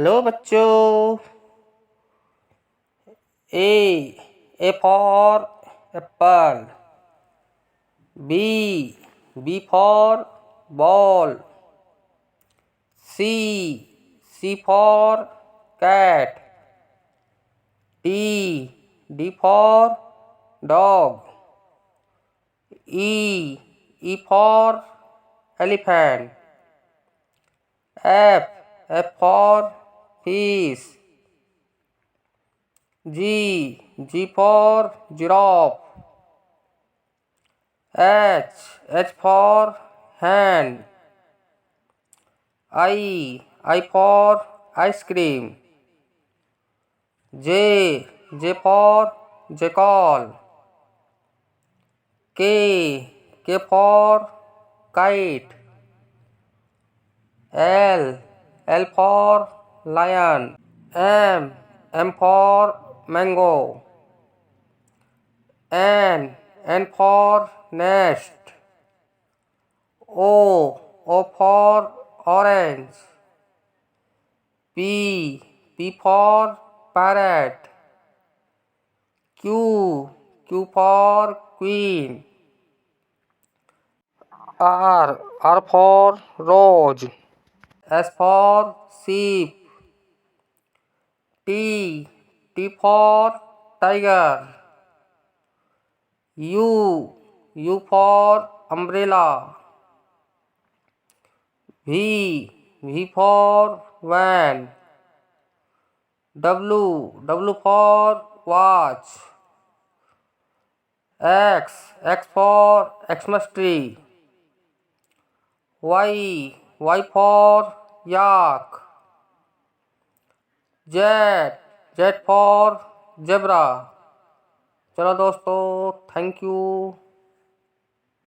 Hello बच्चों। A for apple. B for ball. C for cat. D for dog. E for elephant. F for fish. G for giraffe. H for hand. I for ice cream. J for jackal. K for kite. L for lion. M for mango. N for nest. O for orange. P for parrot. Q for queen. R for rose. S for sheep. T for tiger. U for umbrella. V for van. W for watch. X for Xmas tree. Y for yak. Z for zebra. चलो दोस्तों, thank you.